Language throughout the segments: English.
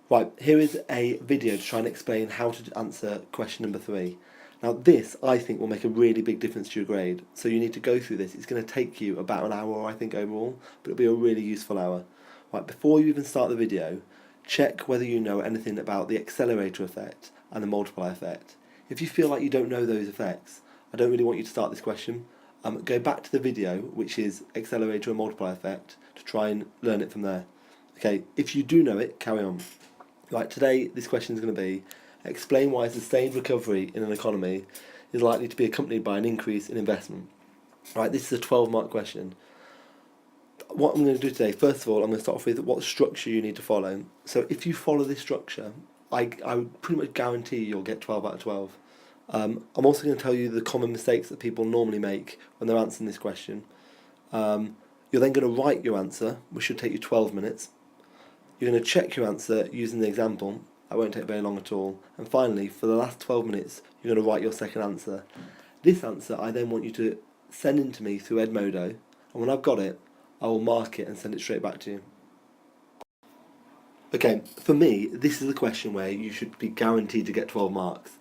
Right, here is a video to try and explain how to answer question number 3. Now this, I think, will make a really big difference to your grade, so you need to go through this. It's going to take you about an hour, I think, overall, but it'll be a really useful hour. Right, before you even start the video, check whether you know anything about the accelerator effect and the multiplier effect. If you feel like you don't know those effects, I don't really want you to start this question. Go back to the video, which is accelerator and multiplier effect, to try and learn it from there. Okay, if you do know it, carry on. Right, today this question is going to be, explain why a sustained recovery in an economy is likely to be accompanied by an increase in investment. Right, this is a 12-mark question. What I'm going to do today, first of all, I'm going to start off with what structure you need to follow. So if you follow this structure, I would pretty much guarantee you'll get 12 out of 12. I'm also going to tell you the common mistakes that people normally make when they're answering this question. You're then going to write your answer, which should take you 12 minutes. You're going to check your answer using the example. That won't take very long at all. And finally, for the last 12 minutes, you're going to write your second answer. This answer I then want you to send in to me through Edmodo, and when I've got it, I will mark it and send it straight back to you. Okay, for me, this is the question where you should be guaranteed to get 12 marks.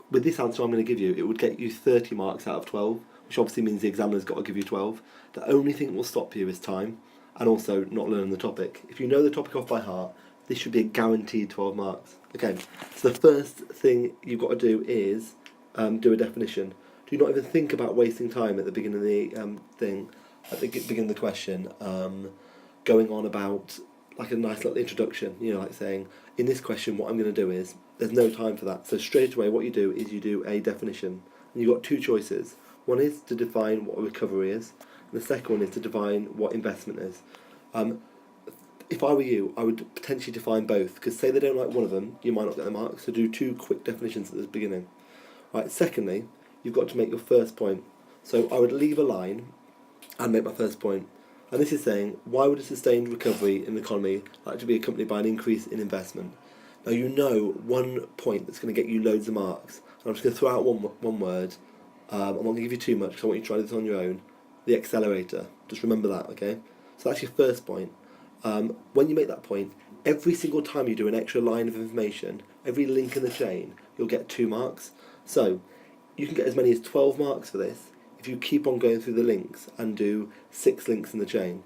With this answer I'm going to give you, it would get you 30 marks out of 12, which obviously means the examiner's got to give you 12. The only thing that will stop you is time, and also not learning the topic. If you know the topic off by heart, this should be a guaranteed 12 marks. Okay, so the first thing you've got to do is do a definition. Do not even think about wasting time at the beginning of the at the beginning of the question, going on about like a nice little introduction, like saying, in this question what I'm going to do is, there's no time for that. So straight away what you do is you do a definition. And you've got two choices. One is to define what a recovery is, and the second one is to define what investment is. If I were you, I would potentially define both, because say they don't like one of them, you might not get the mark, so do two quick definitions at the beginning. Right. Secondly, you've got to make your first point. So I would leave a line and make my first point. And this is saying, why would a sustained recovery in the economy like to be accompanied by an increase in investment? Now you know one point that's going to get you loads of marks. And I'm just going to throw out one word. I'm not going to give you too much because I want you to try this on your own. The accelerator. Just remember that, okay? So that's your first point. When you make that point, every single time you do an extra line of information, every link in the chain, you'll get 2 marks. So you can get as many as 12 marks for this if you keep on going through the links and do 6 links in the chain.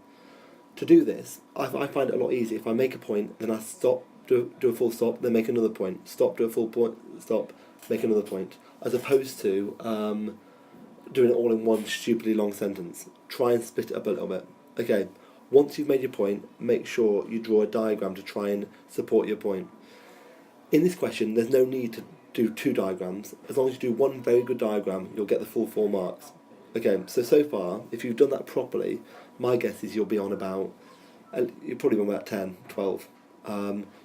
To do this, I find it a lot easier if I make a point, then I stop, do a full stop, then make another point, stop, do a full point, stop, make another point, as opposed to doing it all in one stupidly long sentence. Try and split it up a little bit. Okay, once you've made your point, make sure you draw a diagram to try and support your point. In this question, there's no need to do 2 diagrams. As long as you do one very good diagram, you'll get the full 4 marks. Okay, so far, if you've done that properly, my guess is you'll be on about, you're probably on about 10, 12.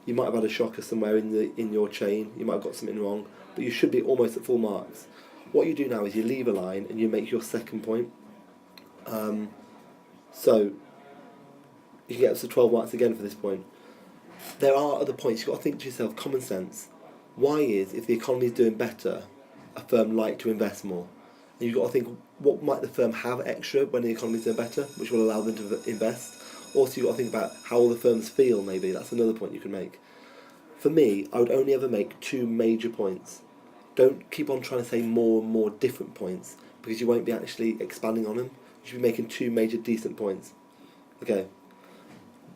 You might have had a shocker somewhere in your chain, you might have got something wrong, but you should be almost at full marks. What you do now is you leave a line and you make your second point. So you can get up to 12 marks again for this point. There are other points. You've got to think to yourself, common sense. Why is, if the economy is doing better, a firm like to invest more? And you've got to think, what might the firm have extra when the economy is doing better, which will allow them to invest? Also, you've got to think about how all the firms feel, maybe. That's another point you can make. For me, I would only ever make 2 major points. Don't keep on trying to say more and more different points, because you won't be actually expanding on them. You should be making 2 major decent points. Okay.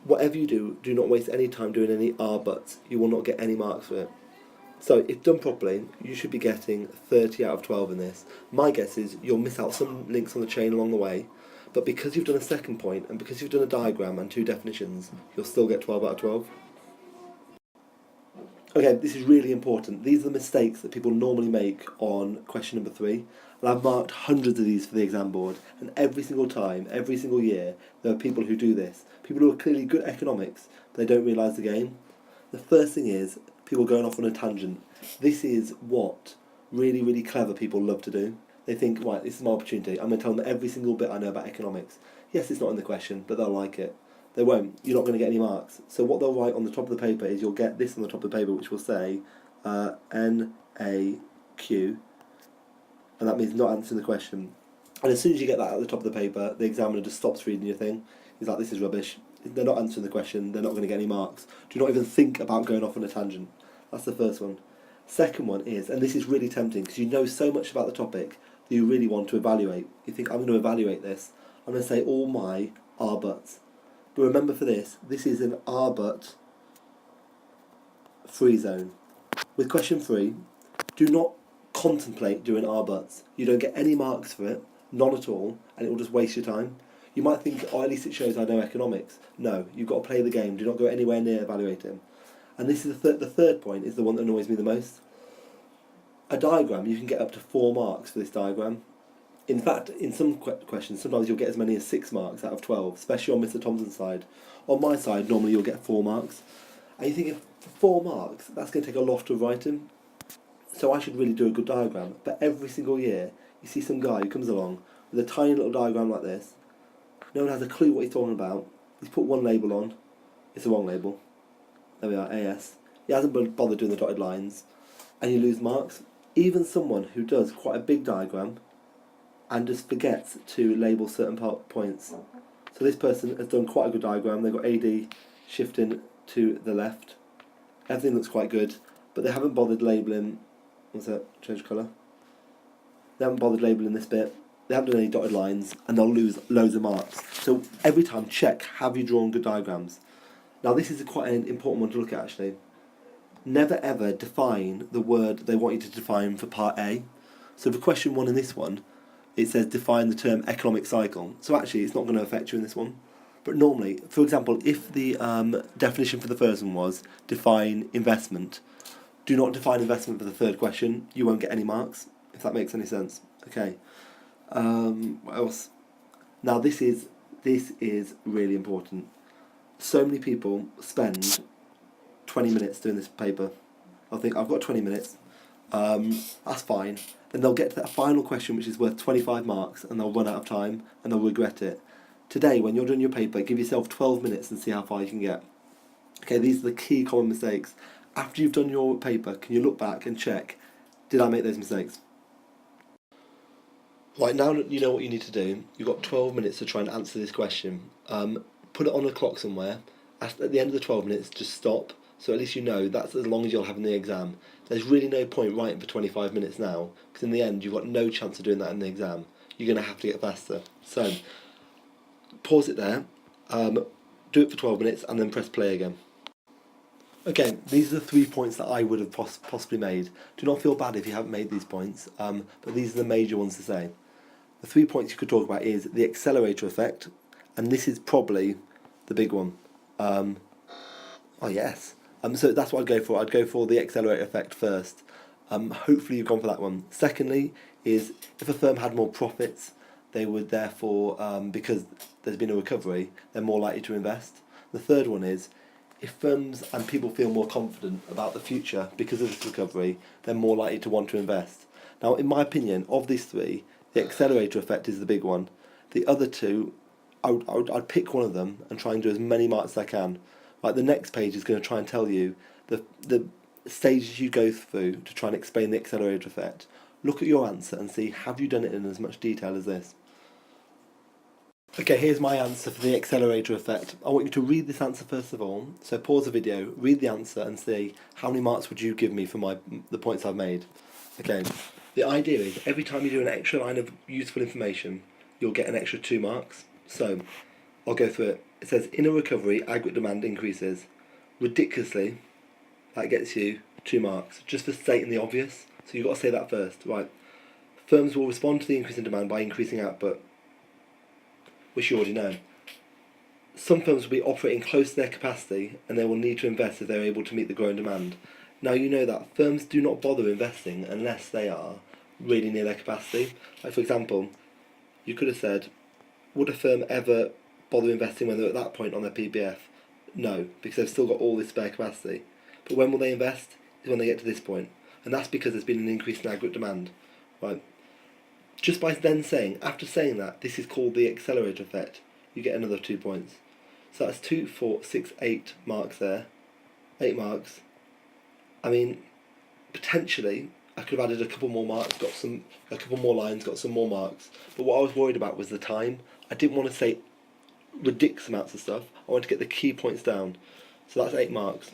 Whatever you do, do not waste any time doing any buts. You will not get any marks for it. So, if done properly, you should be getting 30 out of 12 in this. My guess is you'll miss out some links on the chain along the way, but because you've done a second point, and because you've done a diagram and 2 definitions, you'll still get 12 out of 12. Okay, this is really important. These are the mistakes that people normally make on question number 3. And I've marked hundreds of these for the exam board, and every single time, every single year, there are people who do this. People who are clearly good at economics, but they don't realise the game. The first thing is people going off on a tangent. This is what really, really clever people love to do. They think, right, this is my opportunity. I'm going to tell them every single bit I know about economics. Yes, it's not in the question, but they'll like it. They won't. You're not going to get any marks. So what they'll write on the top of the paper is you'll get this on the top of the paper, which will say NAQ, and that means not answering the question. And as soon as you get that at the top of the paper, the examiner just stops reading your thing. He's like, this is rubbish. they're not answering the question, they're not going to get any marks. Do not even think about going off on a tangent. That's the first one. Second one is, and this is really tempting because you know so much about the topic that you really want to evaluate. You think, I'm going to evaluate this. I'm going to say all my are buts. But remember for this is an are but free zone. With question 3, do not contemplate doing are buts. You don't get any marks for it, none at all, and it will just waste your time. You might think, oh, at least it shows I know economics. No, you've got to play the game. Do not go anywhere near evaluating. And this is the third point is the one that annoys me the most. A diagram, you can get up to 4 marks for this diagram. In fact, in some questions, sometimes you'll get as many as 6 marks out of 12, especially on Mr. Thompson's side. On my side, normally you'll get 4 marks. And you think, if 4 marks, that's going to take a lot of writing. So I should really do a good diagram. But every single year, you see some guy who comes along with a tiny little diagram like this. No one has a clue what he's talking about. He's put one label on. It's the wrong label. There we are, AS. He hasn't bothered doing the dotted lines. And you lose marks. Even someone who does quite a big diagram and just forgets to label certain points. So this person has done quite a good diagram. They've got AD shifting to the left. Everything looks quite good, but they haven't bothered labelling. What's that? Change colour. They haven't bothered labelling this bit. They haven't done any dotted lines, and they'll lose loads of marks. So every time, check, have you drawn good diagrams? Now this is quite an important one to look at actually. Never ever define the word they want you to define for part A. So for question 1 in this one, it says define the term economic cycle. So actually it's not going to affect you in this one. But normally, for example, if the definition for the first one was define investment, do not define investment for the third question. You won't get any marks, if that makes any sense. Okay. What else? Now this is really important. So many people spend 20 minutes doing this paper. I think I've got 20 minutes. That's fine. And they'll get to that final question which is worth 25 marks and they'll run out of time and they'll regret it. Today, when you're doing your paper, give yourself 12 minutes and see how far you can get. Okay, these are the key common mistakes. After you've done your paper, can you look back and check, did I make those mistakes? Right, now that you know what you need to do, you've got 12 minutes to try and answer this question. Put it on a clock somewhere. At the end of the 12 minutes, just stop. So at least you know that's as long as you'll have in the exam. There's really no point writing for 25 minutes now, because in the end you've got no chance of doing that in the exam. You're going to have to get faster. So, pause it there, do it for 12 minutes, and then press play again. Okay, these are the 3 points that I would have possibly made. Do not feel bad if you haven't made these points, but these are the major ones to say. The 3 points you could talk about is the accelerator effect, and this is probably the big one. Oh yes. So that's what I'd go for. I'd go for the accelerator effect first. Hopefully you've gone for that one. Secondly is if a firm had more profits, they would therefore, because there's been a recovery, they're more likely to invest. The third one is if firms and people feel more confident about the future because of this recovery, they're more likely to want to invest. Now, in my opinion, of these 3, the accelerator effect is the big one. The other 2, I'd pick one of them and try and do as many marks as I can. Like the next page is going to try and tell you the stages you go through to try and explain the accelerator effect. Look at your answer and see, have you done it in as much detail as this? Okay, here's my answer for the accelerator effect. I want you to read this answer first of all. So pause the video, read the answer and see how many marks would you give me for the points I've made. Okay, the idea is every time you do an extra line of useful information, you'll get an extra 2 marks. So I'll go through it. It says, in a recovery, aggregate demand increases. Ridiculously, that gets you 2 marks, just for stating the obvious. So you've got to say that first, right? Firms will respond to the increase in demand by increasing output, which you already know. Some firms will be operating close to their capacity and they will need to invest if they're able to meet the growing demand. Now you know that firms do not bother investing unless they are really near their capacity. Like for example, you could have said, would a firm ever bother investing when they're at that point on their PBF? No, because they've still got all this spare capacity. But when will they invest? Is when they get to this point. And that's because there's been an increase in aggregate demand. Right? Just by then saying, after saying that, this is called the accelerator effect, you get another 2 points. So that's 2, 4, 6, 8 marks there. 8 marks. I mean, potentially, I could have added a couple more marks, a couple more lines, got some more marks. But what I was worried about was the time. I didn't want to say ridiculous amounts of stuff. I want to get the key points down. So that's 8 marks.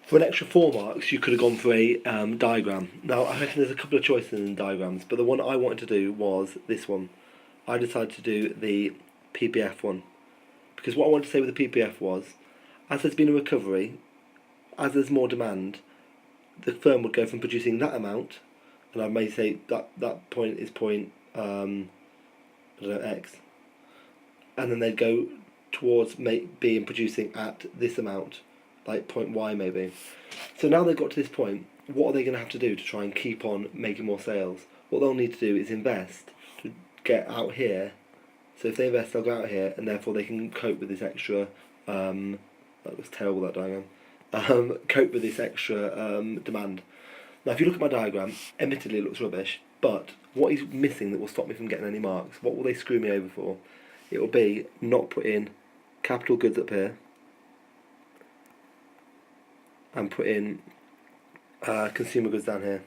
For an extra 4 marks, you could have gone for a diagram. Now, I reckon there's a couple of choices in diagrams, but the one I wanted to do was this one. I decided to do the PPF one. Because what I wanted to say with the PPF was, as there's been a recovery, as there's more demand, the firm would go from producing that amount, and I may say that point is point, X, and then they'd go towards being producing at this amount, like point Y maybe. So now they've got to this point, what are they going to have to do to try and keep on making more sales? What they'll need to do is invest to get out here. So if they invest, they'll go out here, and therefore they can cope with this extra. That looks terrible, that diagram. Cope with this extra demand. Now, if you look at my diagram, admittedly it looks rubbish, but what is missing that will stop me from getting any marks? What will they screw me over for? It will be not putting capital goods up here and put in consumer goods down here.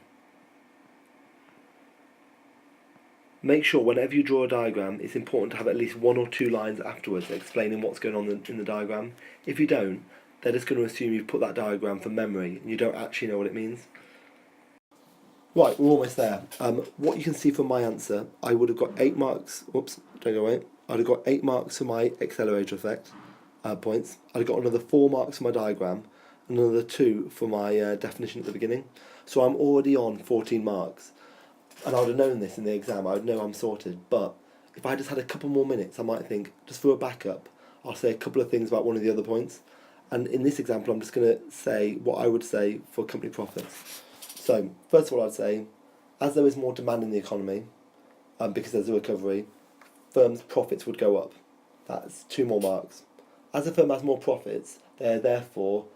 Make sure whenever you draw a diagram, it's important to have at least 1 or 2 lines afterwards explaining what's going on in the diagram. If you don't, they're just going to assume you've put that diagram from memory and you don't actually know what it means. Right, we're almost there. What you can see from my answer, I would have got 8 marks. Whoops, don't go away. I'd have got 8 marks for my accelerator effect points. I'd have got another 4 marks for my diagram, and another 2 for my definition at the beginning. So I'm already on 14 marks. And I would have known this in the exam, I would know I'm sorted. But if I just had a couple more minutes, I might think, just for a backup, I'll say a couple of things about one of the other points. And in this example, I'm just going to say what I would say for company profits. So, first of all, I'd say, as there is more demand in the economy, because there's a recovery, firms' profits would go up. That's 2 more marks. As a firm has more profits, they're therefore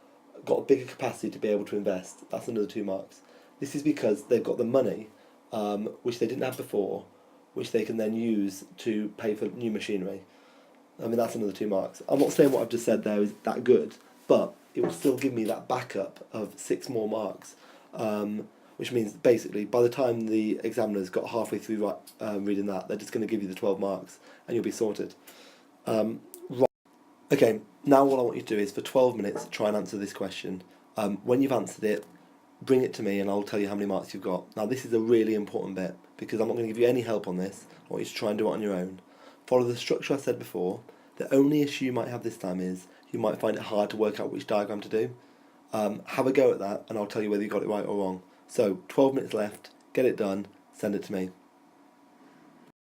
got a bigger capacity to be able to invest. That's another 2 marks. This is because they've got the money, which they didn't have before, which they can then use to pay for new machinery. I mean, that's another 2 marks. I'm not saying what I've just said there is that good, but it will still give me that backup of 6 more marks, which means basically by the time the examiners got halfway through reading that, they're just going to give you the 12 marks and you'll be sorted. Right. Okay, now what I want you to do is for 12 minutes try and answer this question. When you've answered it, bring it to me and I'll tell you how many marks you've got. Now this is a really important bit because I'm not going to give you any help on this. I want you to try and do it on your own. Follow the structure I said before. The only issue you might have this time is you might find it hard to work out which diagram to do. Have a go at that and I'll tell you whether you got it right or wrong. So 12 minutes left, get it done, send it to me.